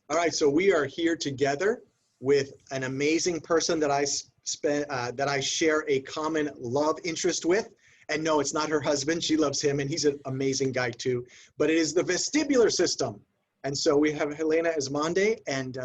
All right, so we are here together with an amazing person that I share a common love interest with. And no, it's not her husband. She loves him, and he's an amazing guy too. But it is the vestibular system. And so we have Helena Esmonde, and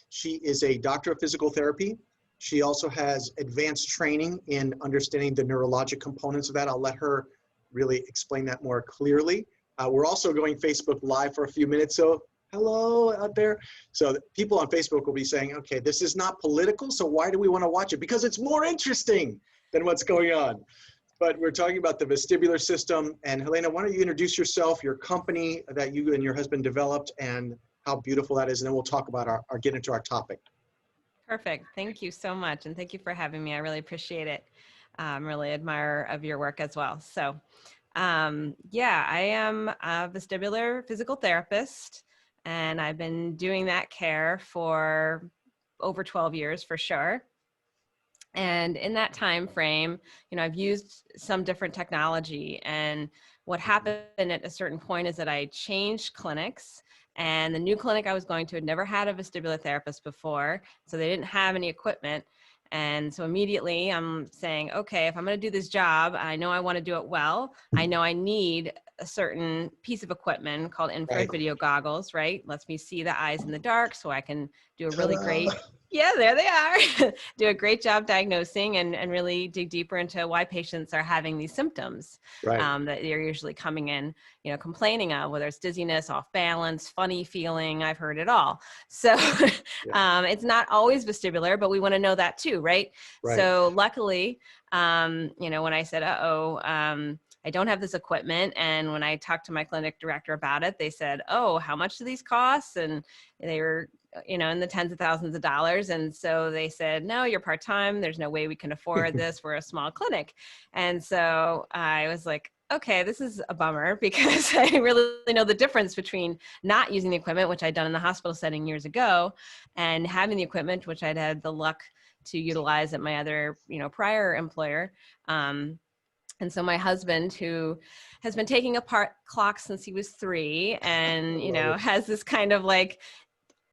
she is a doctor of physical therapy. She also has advanced training in understanding the neurologic components of that. I'll let her really explain that more clearly. We're also going Facebook Live for a few minutes, so hello out there. So people on Facebook will be saying, okay, this is not political, so why do we want to watch it? Because it's more interesting than what's going on. But we're talking about the vestibular system. And Helena, why don't you introduce yourself, your company that you and your husband developed, and how beautiful that is, and then we'll talk about get into our topic. Perfect. Thank you so much. And thank you for having me. I really appreciate it. I'm really admire of your work as well. So yeah, I am a vestibular physical therapist, and I've been doing that care for over 12 years for sure. And in that time frame, I've used some different technology, and what happened at a certain point is that I changed clinics, and the new clinic I was going to had never had a vestibular therapist before, so they didn't have any equipment. And so immediately I'm saying, okay, if I'm going to do this job, I know I want to do it well. I know I need a certain piece of equipment called infrared video goggles, right? Lets me see the eyes in the dark so I can do a really great, yeah, there they are, do a great job diagnosing and really dig deeper into why patients are having these symptoms that they're usually coming in, complaining of, whether it's dizziness, off balance, funny feeling. I've heard it all. So it's not always vestibular, but we want to know that too, right? So luckily, when I said, I don't have this equipment. And when I talked to my clinic director about it, they said, oh, how much do these cost? And they were, in the tens of thousands of dollars. And so they said, no, you're part-time. There's no way we can afford this. We're a small clinic. And so I was like, okay, this is a bummer, because I really know the difference between not using the equipment, which I'd done in the hospital setting years ago, and having the equipment, which I'd had the luck to utilize at my other, prior employer. And so my husband, who has been taking apart clocks since he was 3, and, has this kind of like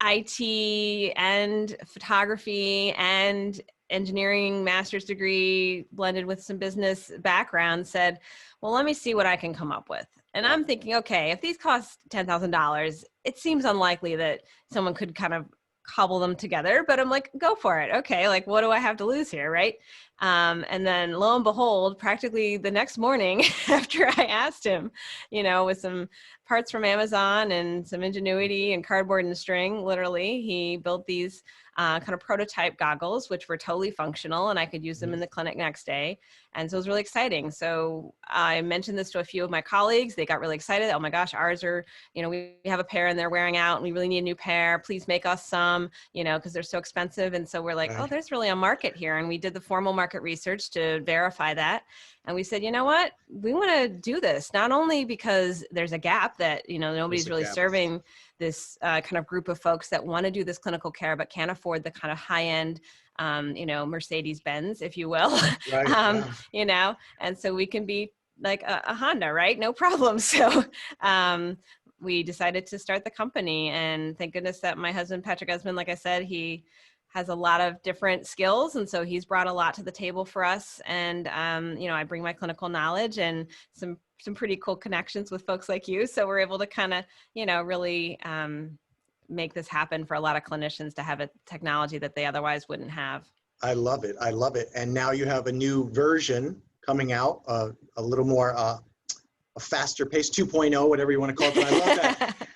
IT and photography and engineering master's degree blended with some business background, said, well, let me see what I can come up with. And I'm thinking, okay, if these cost $10,000, it seems unlikely that someone could kind of cobble them together, but I'm like, go for it. Okay. Like, what do I have to lose here? Right. And then lo and behold, practically the next morning after I asked him, with some parts from Amazon and some ingenuity and cardboard and string, literally, he built these kind of prototype goggles, which were totally functional, and I could use them in the clinic next day. And so it was really exciting. So I mentioned this to a few of my colleagues. They got really excited. Oh my gosh, ours are, we have a pair and they're wearing out and we really need a new pair. Please make us some, because they're so expensive. And so we're like, oh, there's really a market here. And we did the formal market research to verify that. And we said, you know what, we want to do this, not only because there's a gap that, nobody's really serving this kind of group of folks that want to do this clinical care, but can't afford the kind of high-end, Mercedes-Benz, if you will, and so we can be like a Honda, right? No problem. So we decided to start the company, and thank goodness that my husband, Patrick Esmonde, like I said, he has a lot of different skills. And so he's brought a lot to the table for us. And, I bring my clinical knowledge and some pretty cool connections with folks like you. So we're able to kind of, really make this happen for a lot of clinicians to have a technology that they otherwise wouldn't have. I love it. I love it. And now you have a new version coming out, a little more, a faster pace, 2.0, whatever you want to call it.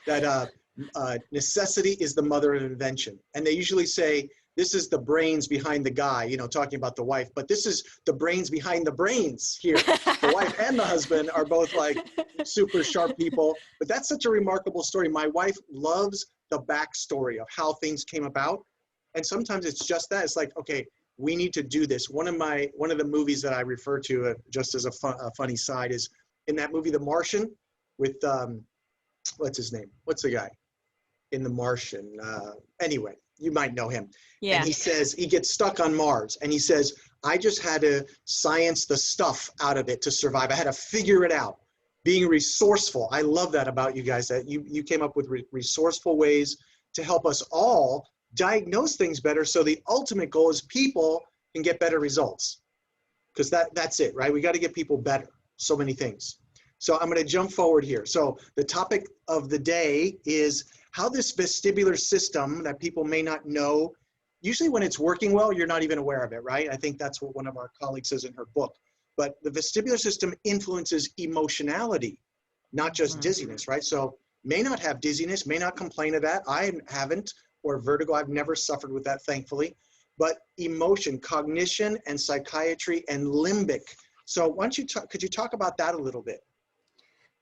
But I love that necessity is the mother of invention. And they usually say, this is the brains behind the guy, talking about the wife, but this is the brains behind the brains here. The wife and the husband are both like super sharp people, but that's such a remarkable story. My wife loves the backstory of how things came about. And sometimes it's just that. It's like, okay, we need to do this. One of the movies that I refer to just as a funny side is in that movie, The Martian, with, what's his name? What's the guy in The Martian? Anyway, you might know him. Yeah. And he says, he gets stuck on Mars and he says, I just had to science the stuff out of it to survive. I had to figure it out. Being resourceful. I love that about you guys, that you came up with resourceful ways to help us all diagnose things better. So the ultimate goal is people can get better results, because that's it, right? We got to get people better. So many things. So I'm going to jump forward here. So the topic of the day is how this vestibular system that people may not know, usually when it's working well, you're not even aware of it, right? I think that's what one of our colleagues says in her book. But the vestibular system influences emotionality, not just dizziness, right? So may not have dizziness, may not complain of that. I haven't, or vertigo. I've never suffered with that, thankfully. But emotion, cognition, and psychiatry, and limbic. So why don't you could you talk about that a little bit?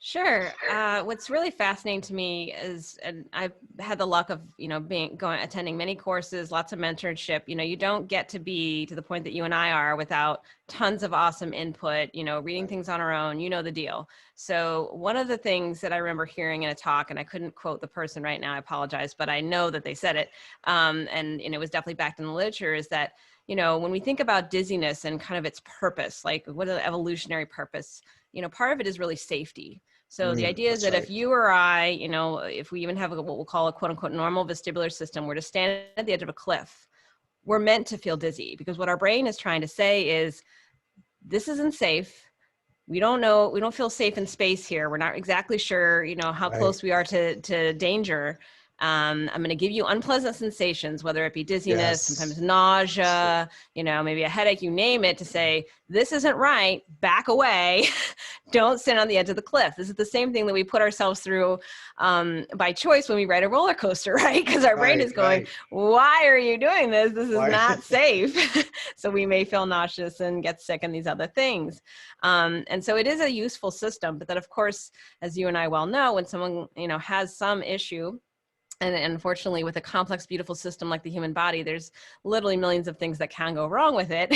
Sure. What's really fascinating to me is, and I've had the luck of, attending many courses, lots of mentorship. You don't get to be to the point that you and I are without tons of awesome input, reading things on our own, the deal. So one of the things that I remember hearing in a talk, and I couldn't quote the person right now, I apologize, but I know that they said it, and it was definitely backed in the literature, is that, when we think about dizziness and kind of its purpose, like what is the evolutionary purpose, part of it is really safety. So the idea is that if you or I, if we even have what we'll call a quote unquote normal vestibular system, we're to stand at the edge of a cliff, we're meant to feel dizzy, because what our brain is trying to say is, this isn't safe. We don't know, we don't feel safe in space here. We're not exactly sure, how close we are to danger. I'm going to give you unpleasant sensations, whether it be dizziness, sometimes nausea, maybe a headache, you name it, to say, this isn't right, back away, don't sit on the edge of the cliff. This is the same thing that we put ourselves through by choice when we ride a roller coaster, right? Because our brain is going, why are you doing this? This is not safe. So we may feel nauseous and get sick and these other things. And so it is a useful system, but then of course, as you and I well know, when someone, has some issue, and unfortunately, with a complex, beautiful system like the human body, there's literally millions of things that can go wrong with it.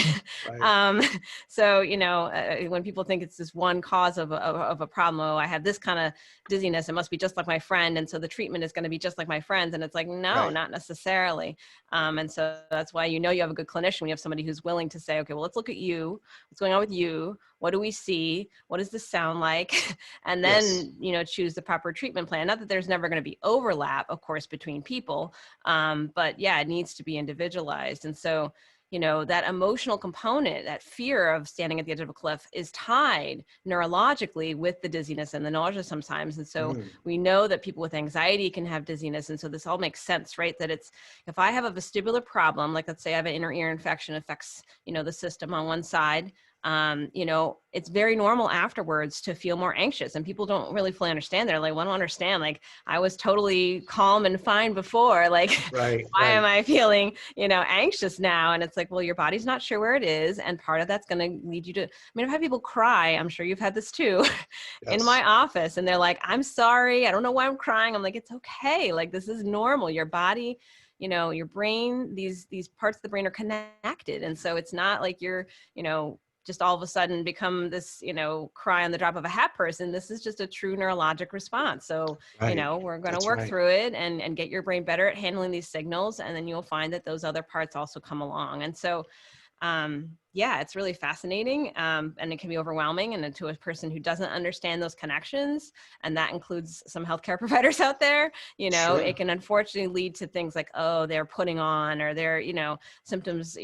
So, when people think it's this one cause of a problem, oh, I have this kind of dizziness, it must be just like my friend, and so the treatment is going to be just like my friend's. And it's like, no, not necessarily. And so that's why you have a good clinician when you have somebody who's willing to say, okay, well, let's look at you. What's going on with you? What do we see? What does this sound like? And then, choose the proper treatment plan. Not that there's never going to be overlap, of course, between people. But yeah, it needs to be individualized. And so, that emotional component, that fear of standing at the edge of a cliff, is tied neurologically with the dizziness and the nausea sometimes. And so we know that people with anxiety can have dizziness. And so this all makes sense, right? That it's, if I have a vestibular problem, like let's say I have an inner ear infection, affects, the system on one side, it's very normal afterwards to feel more anxious, and people don't really fully understand. They're like, well, I don't understand. Like, I was totally calm and fine before. Like, why am I feeling, anxious now? And it's like, well, your body's not sure where it is. And part of that's going to lead you to, I've had people cry. I'm sure you've had this too, in my office. And they're like, I'm sorry. I don't know why I'm crying. I'm like, it's okay. Like, this is normal. Your body, your brain, these parts of the brain are connected. And so it's not like you're, just all of a sudden become this, cry on the drop of a hat person. This is just a true neurologic response. So, we're going to work through it and get your brain better at handling these signals. And then you'll find that those other parts also come along. And so, it's really fascinating, and it can be overwhelming. And to a person who doesn't understand those connections, and that includes some healthcare providers out there, it can unfortunately lead to things like, oh, they're putting on, or their, symptoms,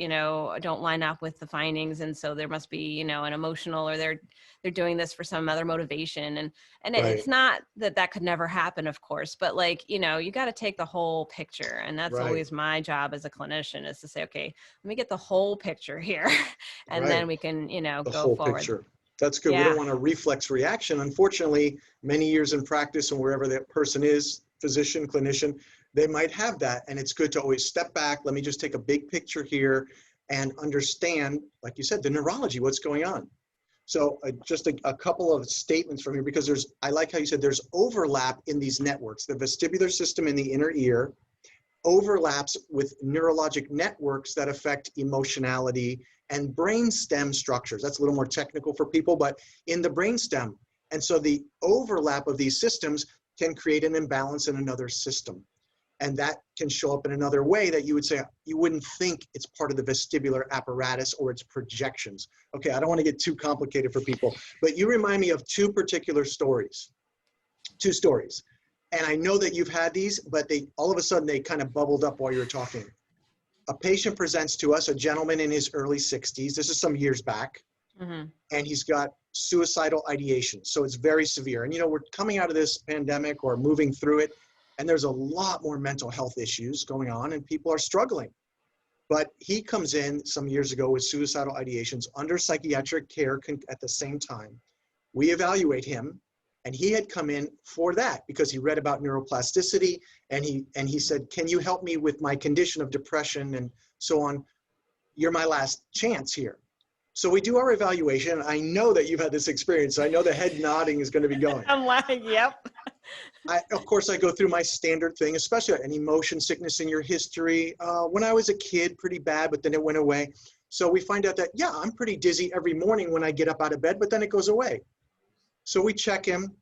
don't line up with the findings. And so there must be, an emotional, or they're doing this for some other motivation. And it's not that could never happen, of course, but like, you got to take the whole picture. And that's always my job as a clinician, is to say, okay, let me get the whole picture here. And then we can, go forward. Picture. That's good. We don't want a reflex reaction. Unfortunately, many years in practice, and wherever that person is, physician, clinician, they might have that. And it's good to always step back. Let me just take a big picture here and understand, like you said, the neurology, what's going on. So just a couple of statements from here, because I like how you said there's overlap in these networks. The vestibular system in the inner ear overlaps with neurologic networks that affect emotionality and brainstem structures. That's a little more technical for people, but in the brainstem. And so the overlap of these systems can create an imbalance in another system. And that can show up in another way that you would say, you wouldn't think it's part of the vestibular apparatus or its projections. Okay, I don't want to get too complicated for people, but you remind me of two particular stories. Two stories. and I know that you've had these, but all of a sudden they kind of bubbled up while you were talking. A patient presents to us, a gentleman in his early 60s. This is some years back. Mm-hmm. And he's got suicidal ideation. So it's very severe. And, we're coming out of this pandemic or moving through it, and there's a lot more mental health issues going on, and people are struggling. But he comes in some years ago with suicidal ideations under psychiatric care at the same time. We evaluate him, and he had come in for that because he read about neuroplasticity, and he said, "Can you help me with my condition of depression and so on? You're my last chance here." So we do our evaluation. I know that you've had this experience. So I know the head nodding is going to be going. I'm like, yep. Of course, I go through my standard thing, especially any motion sickness in your history. When I was a kid, pretty bad, but then it went away. So we find out that, yeah, I'm pretty dizzy every morning when I get up out of bed, but then it goes away. So we check him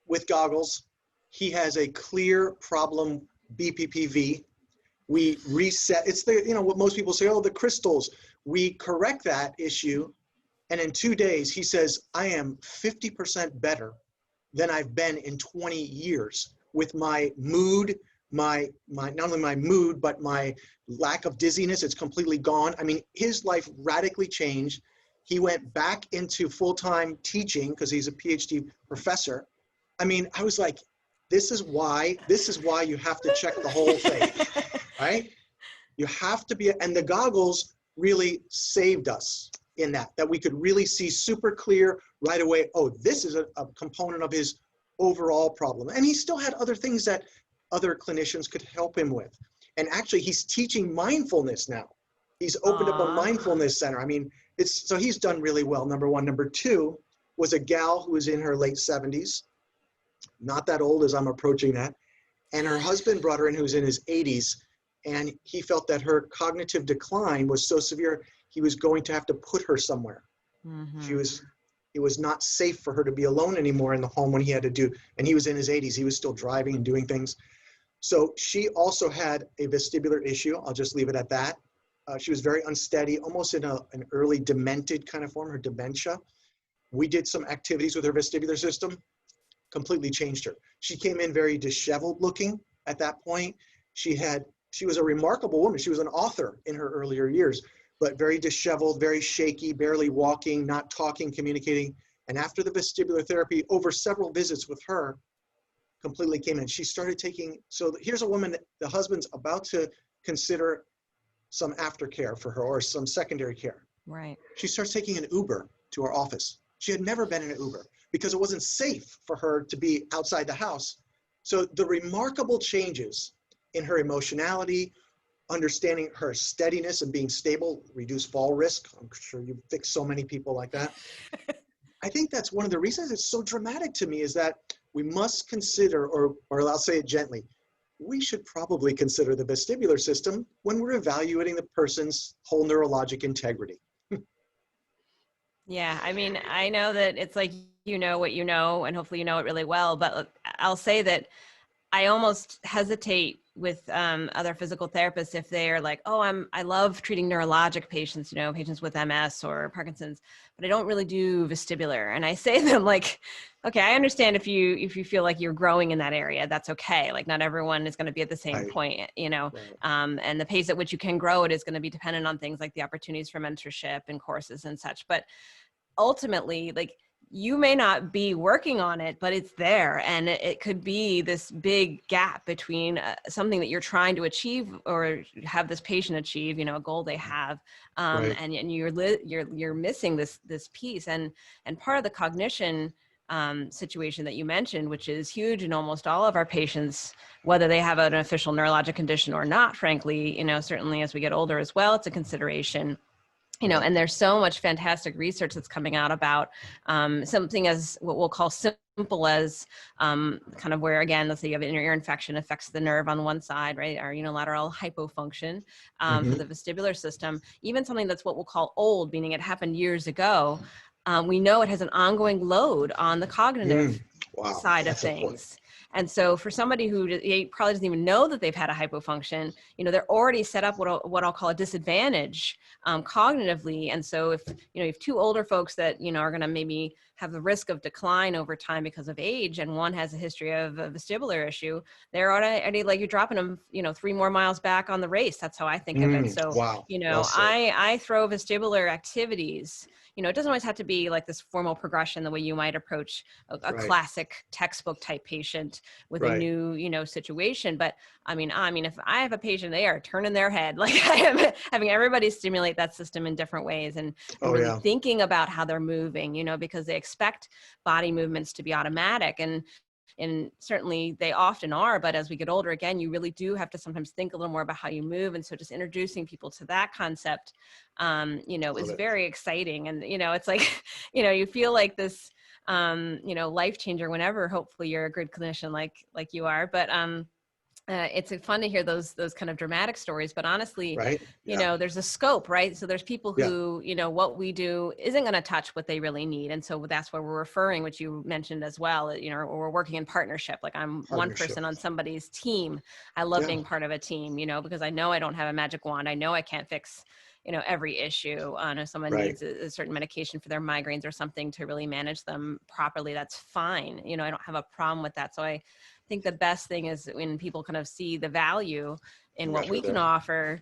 with goggles. He has a clear problem BPPV. We reset. It's what most people say, oh, the crystals. We correct that issue. And in 2 days, he says, I am 50% better than I've been in 20 years with my mood, my not only my mood, but my lack of dizziness. It's completely gone. I mean, his life radically changed. He went back into full-time teaching because he's a PhD professor. I mean, I was like, this is why you have to check the whole thing, right? You have to be, and the goggles really saved us in that we could really see super clear right away, oh, this is a component of his overall problem. And he still had other things that other clinicians could help him with. And actually, he's teaching mindfulness now. He's opened up a mindfulness center. I mean, so he's done really well, number one. Number two was a gal who was in her late 70s, not that old as I'm approaching that. And her husband brought her in who's in his 80s. And he felt that her cognitive decline was so severe, he was going to have to put her somewhere. Mm-hmm. It was not safe for her to be alone anymore in the home when he had to do, and he was in his 80s, he was still driving and doing things. So she also had a vestibular issue. I'll just leave it at that. She was very unsteady, almost in an early demented kind of form, her dementia. We did some activities with her vestibular system, completely changed her. She came in very disheveled looking at that point. She was a remarkable woman. She was an author in her earlier years, but very disheveled, very shaky, barely walking, not talking, communicating. And after the vestibular therapy, over several visits with her, completely came in. She started taking, so here's a woman that the husband's about to consider some aftercare for her or some secondary care. Right. She starts taking an Uber to our office. She had never been in an Uber because it wasn't safe for her to be outside the house. So the remarkable changes in her emotionality, understanding her steadiness and being stable, reduce fall risk. I'm sure you've fixed so many people like that. I think that's one of the reasons it's so dramatic to me is that we must consider, or I'll say it gently, we should probably consider the vestibular system when we're evaluating the person's whole neurologic integrity. Yeah, I mean, I know that it's like, you know what you know, and hopefully you know it really well, but I'll say that I almost hesitate with other physical therapists if they're like, oh, I love treating neurologic patients, patients with MS or Parkinson's, but I don't really do vestibular. And I say to them like, okay, I understand if you feel like you're growing in that area, that's okay. Like not everyone is going to be at the same point, Right. And the pace at which you can grow it is going to be dependent on things like the opportunities for mentorship and courses and such. But ultimately, like, you may not be working on it, but it's there. And it could be this big gap between something that you're trying to achieve or have this patient achieve, a goal they have. Right. And you're missing this piece. And part of the cognition situation that you mentioned, which is huge in almost all of our patients, whether they have an official neurologic condition or not, frankly, certainly as we get older as well, it's a consideration. And there's so much fantastic research that's coming out about something as what we'll call simple as kind of where, again, let's say you have an ear infection affects the nerve on one side, right? Or unilateral hypofunction for the vestibular system. Even something that's what we'll call old, meaning it happened years ago. We know it has an ongoing load on the cognitive side of things. And so for somebody who probably doesn't even know that they've had a hypofunction, they're already set up what I'll call a disadvantage cognitively. And so if, you have two older folks that, are going to maybe have the risk of decline over time because of age, and one has a history of a vestibular issue, they're already like, you're dropping them, 3 more miles back on the race. That's how I think of it. So, Wow. Well said. I throw vestibular activities. It doesn't always have to be like this formal progression the way you might approach a classic textbook type patient with a new, situation. But I mean, if I have a patient, they are turning their head. Like I am having everybody stimulate that system in different ways and really thinking about how they're moving, because they expect body movements to be automatic. And certainly they often are, but as we get older, again, you really do have to sometimes think a little more about how you move. And so just introducing people to that concept, is very exciting. And, it's like, you feel like this, life changer whenever, hopefully you're a good clinician like you are, but, it's fun to hear those kind of dramatic stories, but honestly, there's a scope, right? So there's people who, what we do isn't going to touch what they really need. And so that's where we're referring, which you mentioned as well, we're working in partnership. Like I'm one person on somebody's team. I love being part of a team, because I know I don't have a magic wand. I know I can't fix, every issue. If someone needs a certain medication for their migraines or something to really manage them properly, that's fine. I don't have a problem with that. So I think the best thing is when people kind of see the value in what we can offer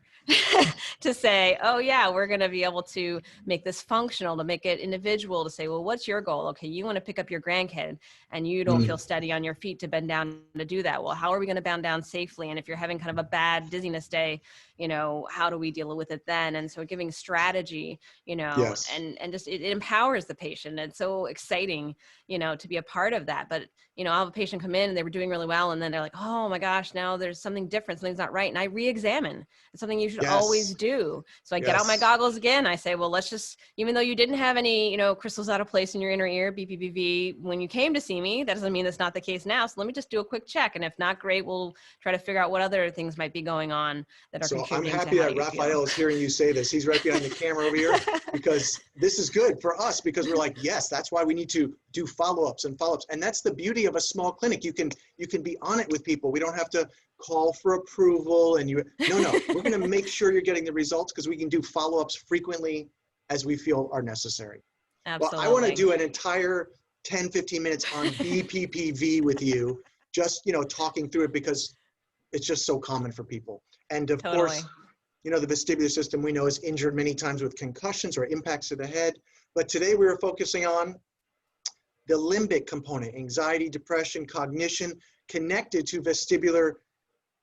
to say, oh yeah, we're going to be able to make this functional, to make it individual, to say, well, what's your goal? Okay, you want to pick up your grandkid and you don't feel steady on your feet to bend down to do that. Well, how are we going to bend down safely? And if you're having kind of a bad dizziness day, how do we deal with it then? And so giving strategy, and just it empowers the patient. It's so exciting, to be a part of that. But, I'll have a patient come in and they were doing really well. And then they're like, oh my gosh, now there's something different. Something's not right. And I re-examine. It's something you should always do. So I get out my goggles again. I say, well, let's just, even though you didn't have any, crystals out of place in your inner ear, BPPV, when you came to see me, that doesn't mean that's not the case now. So let me just do a quick check. And if not, great, we'll try to figure out what other things might be going on that are contributing. I'm happy that Raphael is hearing you say this. He's right behind the camera over here because this is good for us because we're like, yes, that's why we need to do follow-ups and follow-ups. And that's the beauty of a small clinic. You can be on it with people. We don't have to call for approval and no, we're going to make sure you're getting the results because we can do follow-ups frequently as we feel are necessary. Absolutely. Well, I want to do an entire 10, 15 minutes on BPPV with you, just, talking through it because it's just so common for people. And of course, the vestibular system we know is injured many times with concussions or impacts to the head. But today we were focusing on the limbic component, anxiety, depression, cognition, connected to vestibular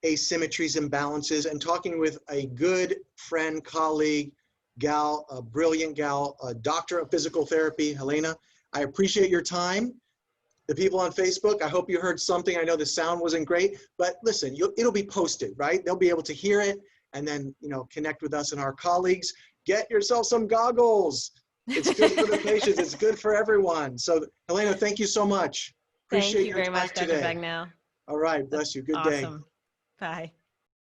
asymmetries, imbalances, and talking with a good friend, colleague, gal, a brilliant gal, a doctor of physical therapy, Helena. I appreciate your time. The people on Facebook, I hope you heard something. I know the sound wasn't great, but listen, it'll be posted, right? They'll be able to hear it and then, connect with us and our colleagues. Get yourself some goggles. It's good for the patients. It's good for everyone. So, Helena, thank you so much. Appreciate Thank you very much, Dr. Bagnell. All right. Bless you. Good day. Bye.